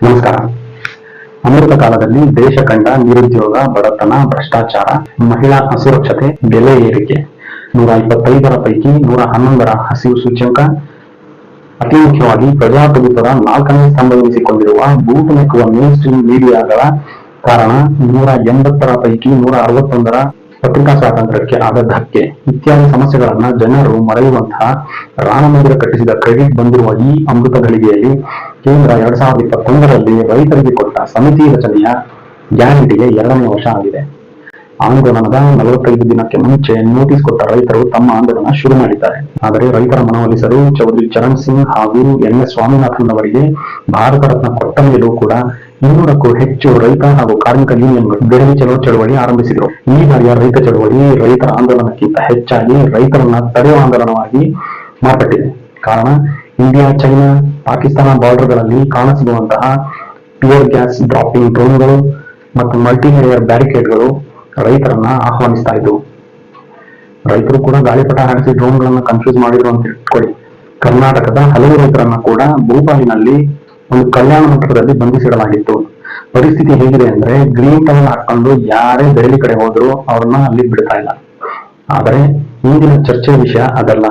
ನಮಸ್ಕಾರ. ಅಮೃತ ಕಾಲದಲ್ಲಿ ದೇಶ ಕಂಡ ನಿರುದ್ಯೋಗ, ಬಡತನ, ಭ್ರಷ್ಟಾಚಾರ, ಮಹಿಳಾ ಅಸುರಕ್ಷತೆ, ಬೆಲೆ ಏರಿಕೆ, 125ರ ಪೈಕಿ 111ರ ಹಸಿವು ಸೂಚ್ಯಂಕ, ಅತಿ ಮುಖ್ಯವಾಗಿ ಪ್ರಜಾಪ್ರಭುತ್ವದ 4ನೇ ಸ್ತಂಭವೆನಿಸಿಕೊಂಡಿರುವ ಬೂಟು ನೆಕ್ಕುವ ಮೇನ್ ಸ್ಟ್ರೀಮ್ ಮೀಡಿಯಾಗಳ ಕಾರಣ 180ರ ಪೈಕಿ 161ರ ಪತ್ರಿಕಾ ಸ್ವಾತಂತ್ರ್ಯಕ್ಕೆ ಆದ ಧಕ್ಕೆ ಇತ್ಯಾದಿ ಸಮಸ್ಯೆಗಳನ್ನ ಜನರು ಮರೆಯುವಂತಹ ರಾಮ ಮಂದಿರ ಕಟ್ಟಿಸಿದ ಕ್ರೆಡಿಟ್ ಬಂದಿರುವ ಈ ಅಮೃತ ಘಳಿಗೆಯಲ್ಲಿ ಕೇಂದ್ರ 2021ರಲ್ಲಿ ರೈತರಿಗೆ ಕೊಟ್ಟ ಸಮಿತಿ ರಚನೆಯ ಗ್ಯಾರಂಟಿಗೆ 2ನೇ ವರ್ಷ ಆಗಿದೆ. ಆಂದೋಲನದ 45 ದಿನಕ್ಕೆ ಮುಂಚೆ ನೋಟಿಸ್ ಕೊಟ್ಟ ರೈತರು ತಮ್ಮ ಆಂದೋಲನ ಶುರು ಮಾಡಿದ್ದಾರೆ. ಆದರೆ ರೈತರ ಮನವೊಲಿಸಲು ಚೌಧರಿ ಚರಣ್ ಸಿಂಗ್ ಹಾಗೂ NS ಸ್ವಾಮಿನಾಥನ್ ಅವರಿಗೆ ಭಾರತ ರತ್ನ ಕೊಟ್ಟ ಮೇಲೂ ಕೂಡ 200ಕ್ಕೂ ಹೆಚ್ಚು ರೈತ ಹಾಗೂ ಕಾರ್ಮಿಕ ಯೂನಿಯನ್ಗಳು ಬೆಳಗಿ ಚಲೋ ಚಳವಳಿ ಆರಂಭಿಸಿದರು. ಈ ಬಾರಿಯ ರೈತ ಚಳವಳಿ ರೈತರ ಆಂದೋಲನಕ್ಕಿಂತ ಹೆಚ್ಚಾಗಿ ರೈತರನ್ನ ತಡೆಯುವ ಆಂದೋಲನವಾಗಿ ಮಾರ್ಪಟ್ಟಿದೆ. ಕಾರಣ, ಇಂಡಿಯಾ, ಚೈನಾ, ಪಾಕಿಸ್ತಾನ ಬಾರ್ಡರ್ಗಳಲ್ಲಿ ಕಾಣಸಿಗುವಂತಹ ಟಿಯರ್ ಗ್ಯಾಸ್ ಡ್ರಾಪಿಂಗ್ ಡ್ರೋನ್ಗಳು ಮತ್ತು ಮಲ್ಟಿಲೇಯರ್ ಬ್ಯಾರಿಕೇಡ್ಗಳು ರೈತರನ್ನ ಆಹ್ವಾನಿಸ್ತಾ ಇದ್ವು. ರೈತರು ಕೂಡ ಗಾಳಿಪಟ ಹಾರಿಸಿ ಡ್ರೋನ್ಗಳನ್ನ ಕನ್ಫ್ಯೂಸ್ ಮಾಡಿದ್ರು ಅಂತ ಇಟ್ಕೊಳ್ಳಿ. ಕರ್ನಾಟಕದ ಹಲವು ರೈತರನ್ನ ಕೂಡ ಭೂಪಾಲಿನಲ್ಲಿ ಒಂದು ಕಲ್ಯಾಣ ಮಂಟಪದಲ್ಲಿ ಬಂಧಿಸಿಡಲಾಗಿತ್ತು. ಪರಿಸ್ಥಿತಿ ಹೇಗಿದೆ ಅಂದ್ರೆ, ಗ್ರೀನ್ ಟವಲ್ ಹಾಕೊಂಡು ಯಾರೇ ದೆಹಲಿ ಕಡೆ ಹೋದ್ರು ಅವ್ರನ್ನ ಅಲ್ಲಿ ಬಿಡ್ತಾ ಇಲ್ಲ. ಆದರೆ ಇಂದಿನ ಚರ್ಚೆ ವಿಷಯ ಅದಲ್ಲ.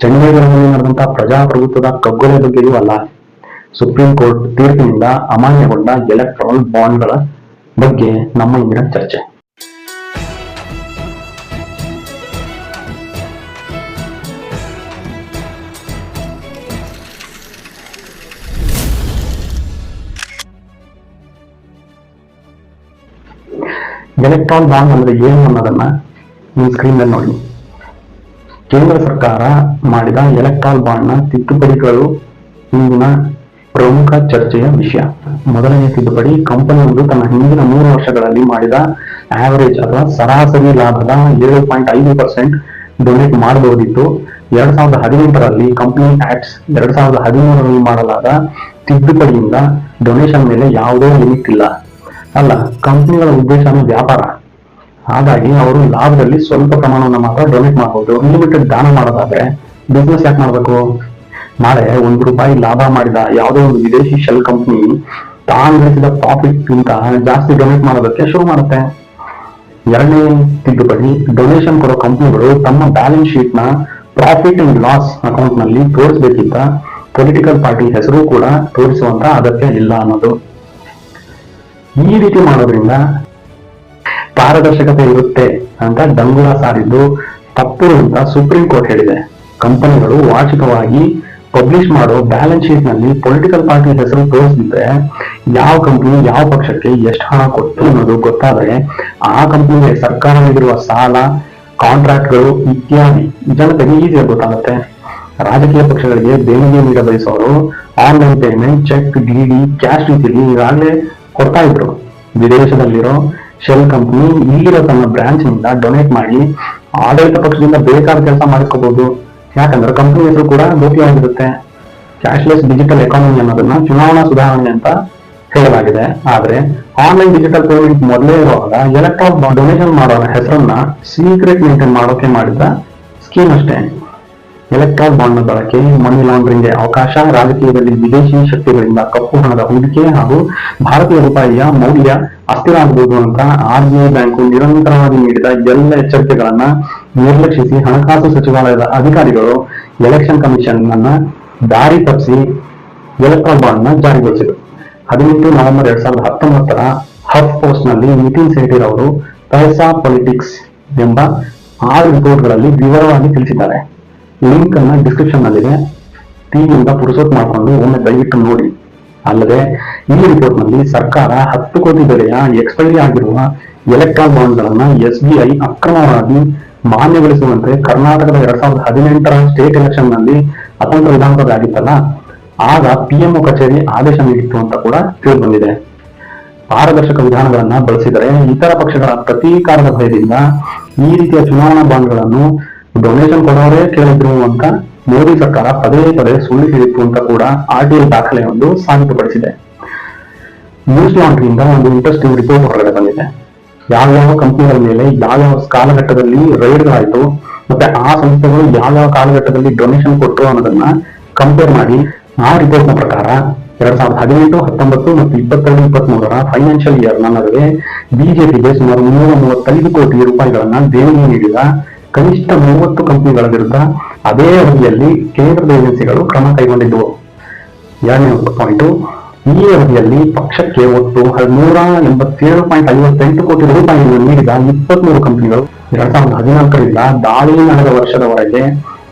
ಚಂಡೀಗಢದಲ್ಲಿ ನಡೆದಂತಹ ಪ್ರಜಾಪ್ರಭುತ್ವದ ಕಗ್ಗೊಲೆ ಬಗ್ಗೆಯೂ ಅಲ್ಲ. ಸುಪ್ರೀಂ ಕೋರ್ಟ್ ತೀರ್ಪಿನಿಂದ ಅಮಾನ್ಯಗೊಂಡ ಎಲೆಕ್ಟ್ರಾಲ್ ಬಾಂಡ್ಗಳ ಬಗ್ಗೆ ನಮ್ಮ ಇಂದಿನ ಚರ್ಚೆ. ಎಲೆಕ್ಟ್ರಾಲ್ ಬಾಂಡ್ ಅಂದ್ರೆ ಏನು ಅನ್ನೋದನ್ನ ಈ ಸ್ಕ್ರೀನ್ ನಲ್ಲಿ ನೋಡಿ. ಕೇಂದ್ರ ಸರ್ಕಾರ ಮಾಡಿದ ಎಲೆಕ್ಟ್ರಾಲ್ ಬಾಂಡ್ ನ ತಿದ್ದುಪಡಿಗಳು ಇಂದಿನ ಪ್ರಮುಖ ಚರ್ಚೆಯ ವಿಷಯ. ಮೊದಲನೇ ತಿದ್ದುಪಡಿ, ಕಂಪನಿಯೊಂದು ತನ್ನ ಹಿಂದಿನ 3 ವರ್ಷಗಳಲ್ಲಿ ಮಾಡಿದ ಆವರೇಜ್ ಅಥವಾ ಸರಾಸರಿ ಲಾಭದ 7.5% ಡೊನೇಟ್ ಮಾಡಬಹುದಿತ್ತು. 2018ರಲ್ಲಿ ಕಂಪನಿ ಆಕ್ಟ್ಸ್ 2013ರಲ್ಲಿ ಮಾಡಲಾದ ತಿದ್ದುಪಡಿಯಿಂದ ಡೊನೇಷನ್ ಮೇಲೆ ಯಾವುದೇ ಲಿಮಿಟ್ ಇಲ್ಲ. ಅಲ್ಲ, ಕಂಪನಿಗಳ ಉದ್ದೇಶನೇ ವ್ಯಾಪಾರ. ಹಾಗಾಗಿ ಅವರು ಲಾಭದಲ್ಲಿ ಸ್ವಲ್ಪ ಪ್ರಮಾಣವನ್ನು ಮಾತ್ರ ಡೊನೇಟ್ ಮಾಡಬಹುದು. ಅನ್ಲಿಮಿಟೆಡ್ ದಾನ ಮಾಡೋದಾದ್ರೆ ಬಿಸ್ನೆಸ್ ಯಾಕೆ ಮಾಡಬೇಕು? ನಾಳೆ ₹1 ಲಾಭ ಮಾಡಿದ ಯಾವುದೋ ಒಂದು ವಿದೇಶಿ ಶೆಲ್ ಕಂಪನಿ ತಾನು ಗಳಿಸಿದ ಪ್ರಾಫಿಟ್ ಗಿಂತ ಜಾಸ್ತಿ ಡೊನೇಟ್ ಮಾಡೋದಕ್ಕೆ ಶುರು ಮಾಡುತ್ತೆ. 2ನೇ ತಿದ್ದುಪಡಿ, ಡೊನೇಷನ್ ಕೊಡೋ ಕಂಪನಿಗಳು ತಮ್ಮ ಬ್ಯಾಲೆನ್ಸ್ ಶೀಟ್ ನ ಪ್ರಾಫಿಟ್ ಅಂಡ್ ಲಾಸ್ ಅಕೌಂಟ್ ನಲ್ಲಿ ತೋರಿಸಬೇಕಿದ್ದ ಪೊಲಿಟಿಕಲ್ ಪಾರ್ಟಿ ಹೆಸರು ಕೂಡ ತೋರಿಸುವಂತ ಅಗತ್ಯ ಇಲ್ಲ ಅನ್ನೋದು. ಈ ರೀತಿ ಮಾಡೋದ್ರಿಂದ ಪಾರದರ್ಶಕತೆ ಇರುತ್ತೆ ಅಂತ ಡಂಗುರ ಸಾರಿದ್ದು ತಪ್ಪು ಅಂತ ಸುಪ್ರೀಂ ಕೋರ್ಟ್ ಹೇಳಿದೆ. ಕಂಪನಿಗಳು ವಾರ್ಷಿಕವಾಗಿ ಪಬ್ಲಿಷ್ ಮಾಡೋ ಬ್ಯಾಲೆನ್ಸ್ ಶೀಟ್ ನಲ್ಲಿ ಪೊಲಿಟಿಕಲ್ ಪಾರ್ಟಿ ಹೆಸರು ತೋರಿಸಿದ್ರೆ ಯಾವ ಕಂಪನಿ ಯಾವ ಪಕ್ಷಕ್ಕೆ ಎಷ್ಟು ಹಣ ಕೊಟ್ಟು ಅನ್ನೋದು ಗೊತ್ತಾದರೆ ಆ ಕಂಪನಿಗೆ ಸರ್ಕಾರ ನೀಡಿರುವ ಸಾಲ, ಕಾಂಟ್ರಾಕ್ಟ್ಗಳು ಇತ್ಯಾದಿ ಜನತೆಗೆ ಈಸಿಯಾಗಿ ಗೊತ್ತಾಗುತ್ತೆ. ರಾಜಕೀಯ ಪಕ್ಷಗಳಿಗೆ ದೇಣಿಗೆ ನೀಡ ಬಯಸೋರು online payment, cheque, DD, cash ರೀತಿಯಲ್ಲಿ ಈಗಾಗಲೇ ಕೊಡ್ತಾ ಇದ್ರು. ವಿದೇಶದಲ್ಲಿರೋ ಶೆಲ್ ಕಂಪನಿ ಇಲ್ಲಿರೋ ತನ್ನ ಬ್ರಾಂಚ್ ನಿಂದ ಡೊನೇಟ್ ಮಾಡಿ ಆಡಳಿತ ಪಕ್ಷದಿಂದ ಬೇಕಾದ ಕೆಲಸ ಮಾಡಿಕೋಬಹುದು. ಯಾಕಂದ್ರೆ ಕಂಪನಿ ಹೆಸರು ಕೂಡ ಗೌಪ್ಯವಾಗಿರುತ್ತೆ. ಕ್ಯಾಶ್ಲೆಸ್ ಡಿಜಿಟಲ್ ಎಕಾನಮಿ ಅನ್ನೋದನ್ನ ಚುನಾವಣಾ ಸುಧಾರಣೆ ಅಂತ ಹೇಳಲಾಗಿದೆ. ಆದ್ರೆ ಆನ್ಲೈನ್ ಡಿಜಿಟಲ್ ಪೇಮೆಂಟ್ ಮೊದಲೇ ಇರುವಾಗ ಎಲೆಕ್ಟ್ರಾನಿಕ್ ಡೊನೇಷನ್ ಮಾಡೋ ಹೆಸರನ್ನ ಸೀಕ್ರೆಟ್ ಮೇಂಟೈನ್ ಮಾಡೋಕೆ ಮಾಡಿದ ಸ್ಕೀಮ್ ಅಷ್ಟೇ. ಎಲೆಕ್ಟ್ರಾಲ್ ಬಾಂಡ್ ಬಳಕೆ ಮನಿ ಲಾಂಡ್ರಿಂಗ್ಗೆ ಅವಕಾಶ, ರಾಜಕೀಯದಲ್ಲಿ ವಿದೇಶಿ ಶಕ್ತಿಗಳಿಂದ ಕಪ್ಪು ಹಣದ ಹೂಡಿಕೆ ಹಾಗೂ ಭಾರತೀಯ ರೂಪಾಯಿಯ ಮೌಲ್ಯ ಅಸ್ಥಿರ ಆಗಬಹುದು ಅಂತ RBI ಬ್ಯಾಂಕು ನಿರಂತರವಾಗಿ ನೀಡಿದ ಎಲ್ಲ ಎಚ್ಚರಿಕೆಗಳನ್ನ ನಿರ್ಲಕ್ಷಿಸಿ ಹಣಕಾಸು ಸಚಿವಾಲಯದ ಅಧಿಕಾರಿಗಳು ಎಲೆಕ್ಷನ್ ಕಮಿಷನ್ ಅನ್ನ ದಾರಿ ತಪ್ಪಿಸಿ ಎಲೆಕ್ಟ್ರಾಲ್ ಬಾಂಡ್ ನ ಜಾರಿಗೊಳಿಸಿದರು. 18 ನವೆಂಬರ್ 2019ರ ಹಫ್ ಪೋಸ್ಟ್ ನಲ್ಲಿ ನಿತಿನ್ ಸೇಠಿ ಅವರು ಪೈಸಾ ಪೊಲಿಟಿಕ್ಸ್ ಎಂಬ 6 ರಿಪೋರ್ಟ್ಗಳಲ್ಲಿ ವಿವರವಾಗಿ ತಿಳಿಸಿದ್ದಾರೆ. ಲಿಂಕ್ ಅನ್ನ ಡಿಸ್ಕ್ರಿಪ್ಷನ್ ನಲ್ಲಿದೆ. ಟಿವಿಯಿಂದ ಪುರುಸೋತ್ ಮಾಡಿಕೊಂಡು ಒಮ್ಮೆ ದಯವಿಟ್ಟು ನೋಡಿ. ಅಲ್ಲದೆ ಈ ರಿಪೋರ್ಟ್ ನಲ್ಲಿ ಸರ್ಕಾರ 10 ಕೋಟಿ ಬೆಲೆಯ ಎಕ್ಸ್ಪೈರಿ ಆಗಿರುವ ಎಲೆಕ್ಟ್ರಾಲ್ ಬಾಂಡ್ ಗಳನ್ನ SBI ಅಕ್ರಮವಾಗಿ ಮಾನ್ಯಗೊಳಿಸುವಂತೆ ಕರ್ನಾಟಕದ 2018ರ ಸ್ಟೇಟ್ ಎಲೆಕ್ಷನ್ ನಲ್ಲಿ ಅತಂತ್ರ ವಿಧಾನಸಭೆ ಆಗಿತ್ತಲ್ಲ, ಆಗ PMO ಕಚೇರಿ ಆದೇಶ ನೀಡಿತ್ತು ಅಂತ ಕೂಡ ತಿಳಿದು ಬಂದಿದೆ. ಪಾರದರ್ಶಕ ವಿಧಾನಗಳನ್ನ ಬಳಸಿದರೆ ಇತರ ಪಕ್ಷಗಳ ಪ್ರತೀಕಾರದ ಭಯದಿಂದ ಈ ರೀತಿಯ ಚುನಾವಣಾ ಬಾಂಡ್ಗಳನ್ನು ಡೊನೇಷನ್ ಕೊಡೋರೇ ಕೇಳಿದ್ರು ಅಂತ ಮೋದಿ ಸರ್ಕಾರ ಪದೇ ಪದೇ ಸುಳ್ಳು ಹೇಳಿತ್ತು ಅಂತ ಕೂಡ RTI ದಾಖಲೆಯೊಂದು ಸಾಬೀತುಪಡಿಸಿದೆ. ನ್ಯೂಸ್ ಲಾಂಡ್ರಿಯಿಂದ ಒಂದು ಇಂಟ್ರೆಸ್ಟಿಂಗ್ ರಿಪೋರ್ಟ್ ಹೊರಗಡೆ ಬಂದಿದೆ. ಯಾವ್ಯಾವ ಕಂಪನಿಗಳ ಮೇಲೆ ಯಾವ್ಯಾವ ಕಾಲಘಟ್ಟದಲ್ಲಿ ರೈಡ್ಗಳಾಯ್ತು ಮತ್ತೆ ಆ ಸಂಸ್ಥೆಗಳು ಯಾವ್ಯಾವ ಕಾಲಘಟ್ಟದಲ್ಲಿ ಡೊನೇಷನ್ ಕೊಟ್ಟರು ಅನ್ನೋದನ್ನ ಕಂಪೇರ್ ಮಾಡಿ ಆ ರಿಪೋರ್ಟ್ನ ಪ್ರಕಾರ 2018, 19 ಮತ್ತು 22, 23ರ ಫೈನಾನ್ಷಿಯಲ್ ಇಯರ್ನ ನಡುವೆ ಬಿಜೆಪಿಗೆ ಸುಮಾರು 335 ಕೋಟಿ ರೂಪಾಯಿಗಳನ್ನ ದೇಣಿಗೆ ನೀಡಿದ ಕನಿಷ್ಠ 30 ಕಂಪನಿಗಳ ವಿರುದ್ಧ ಅದೇ ಅವಧಿಯಲ್ಲಿ ಕೇಂದ್ರದ ಏಜೆನ್ಸಿಗಳು ಕ್ರಮ ಕೈಗೊಂಡಿದ್ದವು. ಎರಡನೇ ಪಾಯಿಂಟ್, ಈ ಅವಧಿಯಲ್ಲಿ ಪಕ್ಷಕ್ಕೆ ಒಟ್ಟು 187.58 ಕೋಟಿ ರೂಪಾಯಿಗಳನ್ನು ನೀಡಿದ 23 ಕಂಪನಿಗಳು 2014ರಿಂದ ದಾಳಿ ನಡೆದ ವರ್ಷದವರೆಗೆ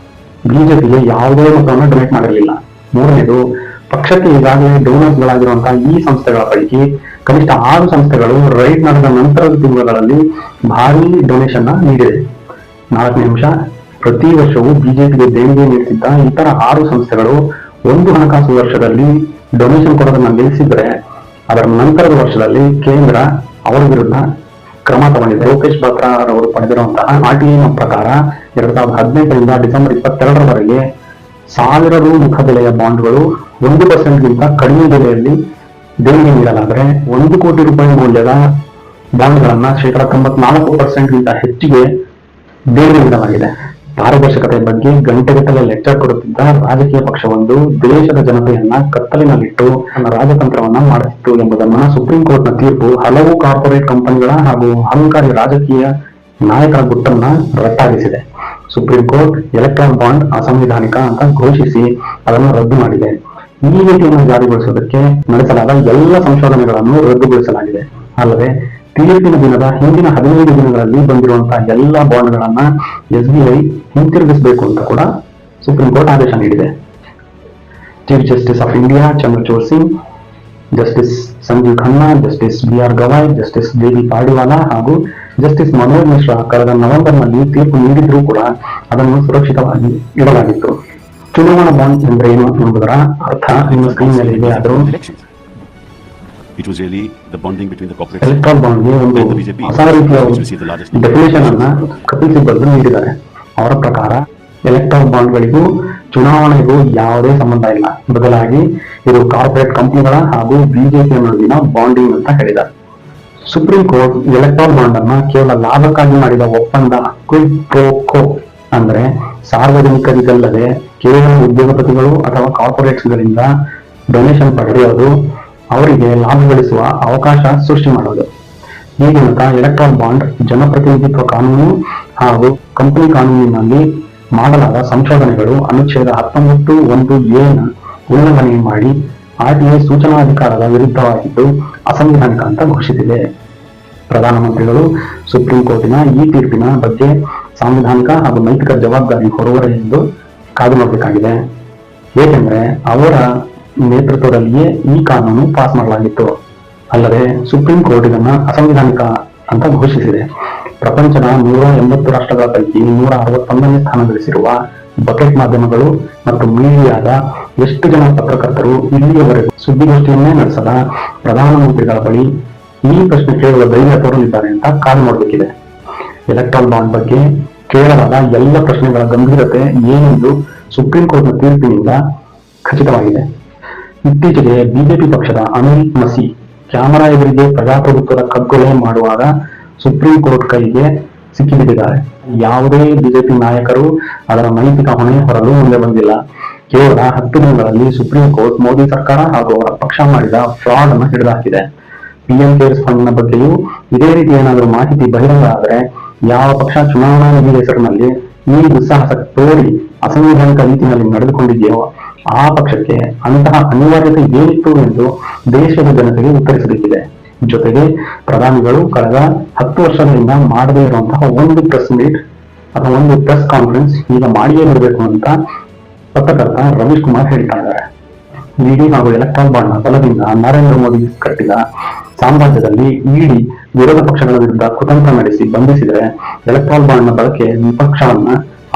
ಬಿಜೆಪಿಗೆ ಯಾವುದೇ ಮೊತ್ತವನ್ನು ಡೊನೇಟ್ ಮಾಡಿರಲಿಲ್ಲ. ಮೂರನೇದು, ಪಕ್ಷಕ್ಕೆ ಈಗಾಗಲೇ ಡೋನರ್ಸ್ಗಳಾಗಿರುವಂತಹ ಈ ಸಂಸ್ಥೆಗಳ ಪೈಕಿ ಕನಿಷ್ಠ 6 ಸಂಸ್ಥೆಗಳು ರೈಡ್ ನಡೆದ ನಂತರದ ತಿಂಗಳುಗಳಲ್ಲಿ ಭಾರೀ ಡೊನೇಷನ್ ನೀಡಿದೆ. 4ನೇ ಅಂಶ, ಪ್ರತಿ ವರ್ಷವೂ ಬಿಜೆಪಿಗೆ ದೇಣಿಗೆ ನೀಡುತ್ತಿದ್ದ ಇತರ 6 ಸಂಸ್ಥೆಗಳು ಒಂದು ಹಣಕಾಸು ವರ್ಷದಲ್ಲಿ ಡೊನೇಷನ್ ಕೊಡೋದನ್ನ ನಿಲ್ಲಿಸಿದ್ರೆ ಅದರ ನಂತರದ ವರ್ಷದಲ್ಲಿ ಕೇಂದ್ರ ಅವರ ವಿರುದ್ಧ ಕ್ರಮ ತಗೊಂಡಿದೆ. ಲೋಕೇಶ್ ಬಾತ್ರಾ ಅವರು ಪಡೆದಿರುವಂತಹ ಆರ್ಟಿಐನ ಪ್ರಕಾರ 2018ರಿಂದ ಡಿಸೆಂಬರ್ 22ರವರೆಗೆ 1000 ರು ಮುಖಬೆಲೆಯ ಬಾಂಡ್ಗಳು 1% ಕಡಿಮೆ ಬೆಲೆಯಲ್ಲಿ ದೇಣಿಗೆ ನೀಡಲಾದರೆ 1 ಕೋಟಿ ರೂಪಾಯಿ ಮೌಲ್ಯದ ಬಾಂಡ್ಗಳನ್ನ 94% ಹೆಚ್ಚಿಗೆ ದೇಣಿಗೆ ನೀಡಲಾಗಿದೆ. ಪಾರದರ್ಶಕತೆ ಬಗ್ಗೆ ಗಂಟೆಗಟ್ಟಲೆ ಲೆಕ್ಚರ್ ಕೊಡುತ್ತಿದ್ದ ರಾಜಕೀಯ ಪಕ್ಷವೊಂದು ದೇಶದ ಜನತೆಯನ್ನ ಕತ್ತಲಿನಲ್ಲಿಟ್ಟು ತನ್ನ ರಾಜತಂತ್ರವನ್ನ ಮಾಡುತ್ತಿತ್ತು ಎಂಬುದನ್ನು ಸುಪ್ರೀಂ ಕೋರ್ಟ್ನ ತೀರ್ಪು ಹಲವು ಕಾರ್ಪೊರೇಟ್ ಕಂಪನಿಗಳ ಹಾಗೂ ಅಹಂಕಾರಿ ರಾಜಕೀಯ ನಾಯಕರ ಗುಟ್ಟನ್ನ ರಟ್ಟಾಗಿಸಿದೆ. ಸುಪ್ರೀಂ ಕೋರ್ಟ್ ಎಲೆಕ್ಟ್ರಾನ್ ಬಾಂಡ್ ಅಸಂವಿಧಾನಿಕ ಅಂತ ಘೋಷಿಸಿ ಅದನ್ನು ರದ್ದು ಮಾಡಿದೆ. ಈ ನೀತಿಯನ್ನು ಜಾರಿಗೊಳಿಸುವುದಕ್ಕೆ ನಡೆಸಲಾದ ಎಲ್ಲ ಸಂಶೋಧನೆಗಳನ್ನು ರದ್ದುಗೊಳಿಸಲಾಗಿದೆ. ಅಲ್ಲದೆ ತೀರ್ಪಿನ ದಿನದ ಹಿಂದಿನ 15 ದಿನಗಳಲ್ಲಿ ಬಂದಿರುವಂತಹ ಎಲ್ಲ ಬಾಂಡ್ಗಳನ್ನ SBI ಹಿಂತಿರುಗಿಸಬೇಕು ಅಂತ ಕೂಡ ಸುಪ್ರೀಂ ಕೋರ್ಟ್ ಆದೇಶ ನೀಡಿದೆ. Chief justice of India Chandrachud Singh, justice Sanjeev Khanna, justice BR Gavai, justice JB ಪಾರ್ಡಿವಾಲಾ ಹಾಗೂ ಜಸ್ಟಿಸ್ ಮನೋಜ್ ಮಿಶ್ರಾ ಕಳೆದ ನವೆಂಬರ್ನಲ್ಲಿ ತೀರ್ಪು ನೀಡಿದ್ರೂ ಕೂಡ ಅದನ್ನು ಸುರಕ್ಷಿತವಾಗಿ ಇಡಲಾಗಿತ್ತು. ಚುನಾವಣಾ ಬಾಂಡ್ ಅಂದ್ರೆ ಏನು ಎಂಬುದರ ಅರ್ಥ ನಿಮ್ಮ ಸ್ಕ್ರೀನ್ ಮೇಲೆ ಇದೆ. ಆದರೂ ಎಲೆಕ್ಟ್ರಾಲ್ ಬಾಂಡ್ಗೆ ಒಂದು ಹೊಸ ರೀತಿಯ ಡೆಫಿನೇಷನ್ ಅನ್ನ ಕಪಿಲ್ ಸಿಬ್ಬಲ್ ನೀಡಿದ್ದಾರೆ. ಅವರ ಪ್ರಕಾರ ಎಲೆಕ್ಟ್ರಾಲ್ ಬಾಂಡ್ಗಳಿಗೂ ಚುನಾವಣೆಗೂ ಯಾವುದೇ ಸಂಬಂಧ ಇಲ್ಲ, ಬದಲಾಗಿ ಇದು ಕಾರ್ಪೊರೇಟ್ ಕಂಪನಿಗಳ ಹಾಗೂ ಬಿಜೆಪಿ ನಡುವಿನ ಬಾಂಡಿಂಗ್ ಅಂತ ಹೇಳಿದ್ದಾರೆ. ಸುಪ್ರೀಂ ಕೋರ್ಟ್ ಎಲೆಕ್ಟ್ರಾಲ್ ಬಾಂಡ್ ಅನ್ನ ಕೇವಲ ಲಾಭಕ್ಕಾಗಿ ಮಾಡಿದ ಒಪ್ಪಂದ ಕ್ವಿಡ್ ಪ್ರೊ ಕ್ವೋ ಅಂದ್ರೆ ಸಾರ್ವಜನಿಕರಿಗಲ್ಲದೆ ಕೇವಲ ಉದ್ಯೋಗಪತಿಗಳು ಅಥವಾ ಕಾರ್ಪೊರೇಟ್ಸ್ಗಳಿಂದ ಡೊನೇಷನ್ ಪಡೆಯೋದು, ಅವರಿಗೆ ಲಾಭ ಗಳಿಸುವ ಅವಕಾಶ ಸೃಷ್ಟಿ ಮಾಡೋದು. ಈಗಿನ ಎಲೆಕ್ಟ್ರಾಲ್ ಬಾಂಡ್ ಜನಪ್ರತಿನಿಧಿತ್ವ ಕಾನೂನು ಹಾಗೂ ಕಂಪನಿ ಕಾನೂನಿನಲ್ಲಿ ಮಾಡಲಾದ ಸಂಶೋಧನೆಗಳು ಅನುಚ್ಛೇದ 19(1)(a) ನ ಉಲ್ಲಂಘನೆ ಮಾಡಿ RTI ಸೂಚನಾಧಿಕಾರದ ವಿರುದ್ಧವಾಗಿದ್ದು ಅಸಂವಿಧಾನಿಕ ಅಂತ ಘೋಷಿಸಿದೆ. ಪ್ರಧಾನಮಂತ್ರಿಗಳು ಸುಪ್ರೀಂ ಕೋರ್ಟಿನ ಈ ತೀರ್ಪಿನ ಬಗ್ಗೆ ಸಾಂವಿಧಾನಿಕ ಹಾಗೂ ನೈತಿಕ ಜವಾಬ್ದಾರಿ ಹೊರುವರೆ ಎಂದು ಕಾದು ನೋಡಬೇಕಾಗಿದೆ. ಏಕೆಂದ್ರೆ ಅವರ ನೇತೃತ್ವದಲ್ಲಿಯೇ ಈ ಕಾನೂನು ಪಾಸ್ ಮಾಡಲಾಗಿತ್ತು. ಅಲ್ಲದೆ ಸುಪ್ರೀಂ ಕೋರ್ಟ್ ಇದನ್ನ ಅಸಂವಿಧಾನಿಕ ಅಂತ ಘೋಷಿಸಿದೆ. ಪ್ರಪಂಚದ 180 ರಾಷ್ಟ್ರಗಳ ಪೈಕಿ 161ನೇ ಸ್ಥಾನ ಗಳಿಸಿರುವ ಬಕೆಟ್ ಮಾಧ್ಯಮಗಳು ಮತ್ತು ಮೀಡಿಯಾದ ಎಷ್ಟು ಜನ ಪತ್ರಕರ್ತರು ಇಲ್ಲಿಯವರೆಗೂ ಸುದ್ದಿಗೋಷ್ಠಿಯನ್ನೇ ನಡೆಸದ ಪ್ರಧಾನಮಂತ್ರಿಗಳ ಬಳಿ ಈ ಪ್ರಶ್ನೆ ಕೇಳುವ ಧೈರ್ಯ ತೋರಲಿದ್ದಾರೆ ಅಂತ ಕಾದು ನೋಡಬೇಕಿದೆ. ಎಲೆಕ್ಟ್ರಾಲ್ ಬಾಂಡ್ ಬಗ್ಗೆ ಕೇಳಲಾದ ಎಲ್ಲ ಪ್ರಶ್ನೆಗಳ ಗಂಭೀರತೆ ಏನೆಂದು ಸುಪ್ರೀಂ ಕೋರ್ಟ್ನ ತೀರ್ಪಿನಿಂದ ಖಚಿತವಾಗಿದೆ. ಇತ್ತೀಚೆಗೆ ಬಿಜೆಪಿ ಪಕ್ಷದ ಅನಿಲ್ ಮಸಿ ಕ್ಯಾಮರಾ ಎದುರಿಗೆ ಪ್ರಜಾಪ್ರಭುತ್ವದ ಕಗ್ಗೊಲೆ ಮಾಡುವಾಗ ಸುಪ್ರೀಂ ಕೋರ್ಟ್ ಕೈಗೆ ಸಿಕ್ಕಿಬಿದ್ದಿದ್ದಾರೆ. ಯಾವುದೇ ಬಿಜೆಪಿ ನಾಯಕರು ಅದರ ನೈತಿಕ ಹೊಣೆ ಹೊರಲು ಮುಂದೆ ಬಂದಿಲ್ಲ. ಕೇವಲ 10 ದಿನಗಳಲ್ಲಿ ಸುಪ್ರೀಂ ಕೋರ್ಟ್ ಮೋದಿ ಸರ್ಕಾರ ಹಾಗೂ ಅವರ ಪಕ್ಷ ಮಾಡಿದ ಫ್ರಾಡ್ ಅನ್ನು ಹಿಡಿದುಹಾಕಿದೆ. PM ಕೇರ್ಸ್ ಫಂಡ್ ಬಗ್ಗೆಯೂ ಇದೇ ರೀತಿ ಏನಾದರೂ ಮಾಹಿತಿ ಬಹಿರಂಗ ಆದರೆ ಯಾವ ಪಕ್ಷ ಚುನಾವಣಾ ನಿಧಿ ಹೆಸರಿನಲ್ಲಿ ಈ ದುಸ್ಸಾಹಸ ತೋರಿ ಅಸಂವಿಧಾನಿಕ ರೀತಿಯಲ್ಲಿ ನಡೆದುಕೊಂಡಿದೆಯೋ ಆ ಪಕ್ಷಕ್ಕೆ ಅಂತಹ ಅನಿವಾರ್ಯತೆ ಏನಿತ್ತು ಎಂದು ದೇಶದ ಜನತೆಗೆ ಉತ್ತರಿಸಬೇಕಿದೆ. ಜೊತೆಗೆ ಪ್ರಧಾನಿಗಳು ಕಳೆದ 10 ವರ್ಷಗಳಿಂದ ಮಾಡದೇ ಇರುವಂತಹ ಒಂದು ಪ್ರೆಸ್ ಮೀಟ್ ಅಥವಾ ಒಂದು ಪ್ರೆಸ್ ಕಾನ್ಫರೆನ್ಸ್ ಈಗ ಮಾಡಿಯೇ ಬಿಡಬೇಕು ಅಂತ ಪತ್ರಕರ್ತ ರವೀಶ್ ಕುಮಾರ್ ಹೇಳ್ತಾ ಇದ್ದಾರೆ. ಇಡಿ ಹಾಗೂ ಎಲೆಕ್ಟ್ರಾಲ್ ಬಾಂಡ್ ಬಲದಿಂದ ನರೇಂದ್ರ ಮೋದಿ ಕಟ್ಟಿದ ಸಾಮ್ರಾಜ್ಯದಲ್ಲಿ ಇಡಿ ವಿರೋಧ ಪಕ್ಷಗಳ ವಿರುದ್ಧ ಕುತಂತ್ರ ನಡೆಸಿ ಬಂಧಿಸಿದರೆ ಎಲೆಕ್ಟ್ರಾಲ್ ಬಾಂಡ್ನ ಬಳಕೆ ವಿಪಕ್ಷವನ್ನ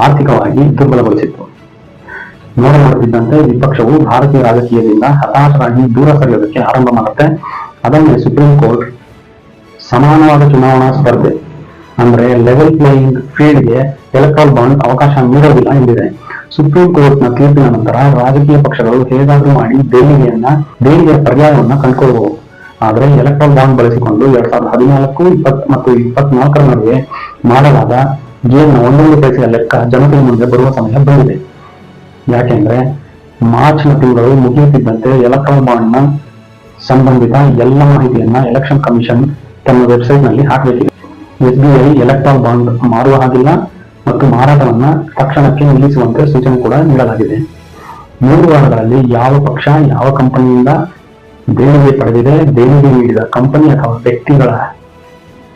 ಆರ್ಥಿಕವಾಗಿ ದುರ್ಬಲಗೊಳಿಸಿತ್ತು. ನೋಡುತ್ತಿದ್ದಂತೆ ವಿಪಕ್ಷವು ಭಾರತೀಯ ರಾಜಕೀಯದಿಂದ ಹತಾಶರಾಗಿ ದೂರ ಸರಿಯೋದಕ್ಕೆ ಆರಂಭ ಮಾಡುತ್ತೆ. ಅದನ್ನೇ ಸುಪ್ರೀಂ ಕೋರ್ಟ್ ಸಮಾನವಾದ ಚುನಾವಣಾ ಸ್ಪರ್ಧೆ ಅಂದ್ರೆ ಲೆವೆಲ್ ಪ್ಲೇಯಿಂಗ್ ಫೀಲ್ಡ್ಗೆ ಎಲೆಕ್ಟ್ರಾಲ್ ಬಾಂಡ್ ಅವಕಾಶ ನೀಡೋದಿಲ್ಲ ಎಂದಿದೆ. ಸುಪ್ರೀಂ ಕೋರ್ಟ್ನ ತೀರ್ಪಿನ ನಂತರ ರಾಜಕೀಯ ಪಕ್ಷಗಳು ಹೇಗಾದ್ರೂ ಮಾಡಿ ದೇಣಿಗೆಯ ಪರ್ಯಾಯವನ್ನ ಕಂಡುಕೊಳ್ಳಬಹುದು. ಆದರೆ ಎಲೆಕ್ಟ್ರಾಲ್ ಬಾಂಡ್ ಬಳಸಿಕೊಂಡು 2014, 20 ಮತ್ತು 24ರ ನಡುವೆ ಮಾಡಲಾದ ಗೇಮ್ನ 1 ಪೈಸೆಯ ಲೆಕ್ಕ ಜನತೆಯ ಮುಂದೆ ಬರುವ ಸಮಯ ಬಂದಿದೆ. ಯಾಕೆಂದ್ರೆ ಮಾರ್ಚ್ನ ತಿಂಗಳು ಮುಗಿಯುತ್ತಿದ್ದಂತೆ ಎಲೆಕ್ಟ್ರಾಲ್ ಬಾಂಡ್ನ ಸಂಬಂಧಿತ ಎಲ್ಲ ಮಾಹಿತಿಯನ್ನ ಎಲೆಕ್ಷನ್ ಕಮಿಷನ್ ತನ್ನ ವೆಬ್ಸೈಟ್ ನಲ್ಲಿ ಹಾಕಬೇಕಿದೆ. SBI ಎಲೆಕ್ಟ್ರಾಲ್ ಬಾಂಡ್ ಮಾರುವ ಹಾಗಿಲ್ಲ ಮತ್ತು ಮಾರಾಟವನ್ನ ತಕ್ಷಣಕ್ಕೆ ನಿಲ್ಲಿಸುವಂತೆ ಸೂಚನೆ ಕೂಡ ನೀಡಲಾಗಿದೆ. 3 ವಾರಗಳಲ್ಲಿ ಯಾವ ಪಕ್ಷ ಯಾವ ಕಂಪನಿಯಿಂದ ದೇಣಿಗೆ ಪಡೆದಿದೆ, ದೇಣಿಗೆ ನೀಡಿದ ಕಂಪನಿ ಅಥವಾ ವ್ಯಕ್ತಿಗಳ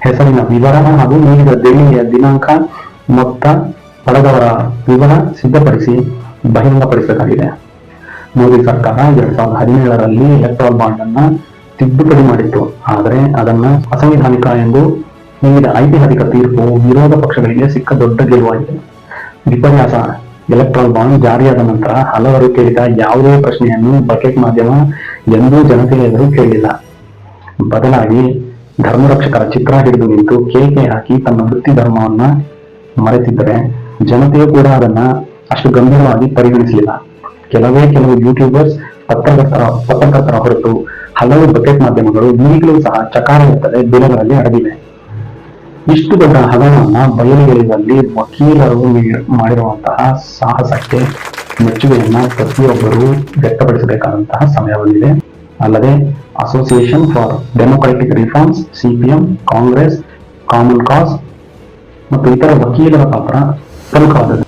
ಹೆಸರಿನ ವಿವರ ಹಾಗೂ ನೀಡಿದ ದೇಣಿಗೆಯ ದಿನಾಂಕ, ಮೊತ್ತ, ಪಡೆದವರ ವಿವರ ಸಿದ್ಧಪಡಿಸಿ ಬಹಿರಂಗಪಡಿಸಬೇಕಾಗಿದೆ. ಮೋದಿ ಸರ್ಕಾರ 2017ರಲ್ಲಿ ಎಲೆಕ್ಟ್ರಾಲ್ ಬಾಂಡ್ ಅನ್ನ ತಿದ್ದುಪಡಿ ಮಾಡಿತ್ತು. ಆದರೆ ಅದನ್ನ ಅಸಂವಿಧಾನಿಕ ಎಂದು ನೀಡಿದ ಐತಿಹಾಸಿಕ ತೀರ್ಪು ವಿರೋಧ ಪಕ್ಷಗಳಿಗೆ ಸಿಕ್ಕ ದೊಡ್ಡ ಗೆಲುವಾಗಿದೆ. ವಿಪರ್ಯಾಸ, ಎಲೆಕ್ಟ್ರಾಲ್ ಬಾಂಡ್ ಜಾರಿಯಾದ ನಂತರ ಹಲವರು ಕೇಳಿದ ಯಾವುದೇ ಪ್ರಶ್ನೆಯನ್ನು ಬಕೆಟ್ ಮಾಧ್ಯಮ ಎಂದೂ ಜನತೆಯ ಎದುರು ಕೇಳಿಲ್ಲ. ಬದಲಾಗಿ ಧರ್ಮರಕ್ಷಕರ ಚಿತ್ರ ಹಿಡಿದು ನಿಂತು ಕೇಕೆ ಹಾಕಿ ತನ್ನ ವೃತ್ತಿ ಧರ್ಮವನ್ನ ಮರೆತಿದ್ದರೆ ಜನತೆಯು ಕೂಡ ಅದನ್ನ ಅಷ್ಟು ಗಂಭೀರವಾಗಿ ಪರಿಗಣಿಸಲಿಲ್ಲ. ಕೆಲವು ಯೂಟ್ಯೂಬರ್ಸ್, ಪತ್ರಕರ್ತರ ಹೊರತು ಹಲವು ಬಕೆಟ್ ಮಾಧ್ಯಮಗಳು ಈಗಲೂ ಸಹ ಚಕಾರ ಎತ್ತದೆ ಬೆಲೆಗಳಲ್ಲಿ ಅಡಗಿವೆ. ಇಷ್ಟು ದೊಡ್ಡ ಹಗರಣವನ್ನ ಬಯಲಿಗೆಳೆಯುವಲ್ಲಿ ವಕೀಲರು ಮಾಡಿರುವಂತಹ ಸಾಹಸಕ್ಕೆ ಮೆಚ್ಚುಗೆಯನ್ನ ಪ್ರತಿಯೊಬ್ಬರೂ ವ್ಯಕ್ತಪಡಿಸಬೇಕಾದಂತಹ ಸಮಯ ಬಂದಿದೆ. ಅಲ್ಲದೆ association for democratic reforms, CPM, Congress, common ಕಾಸ್ ಮತ್ತು ಇತರ ವಕೀಲರ ಪಾತ್ರ ಪ್ರಮುಖವಾದದ್ದು.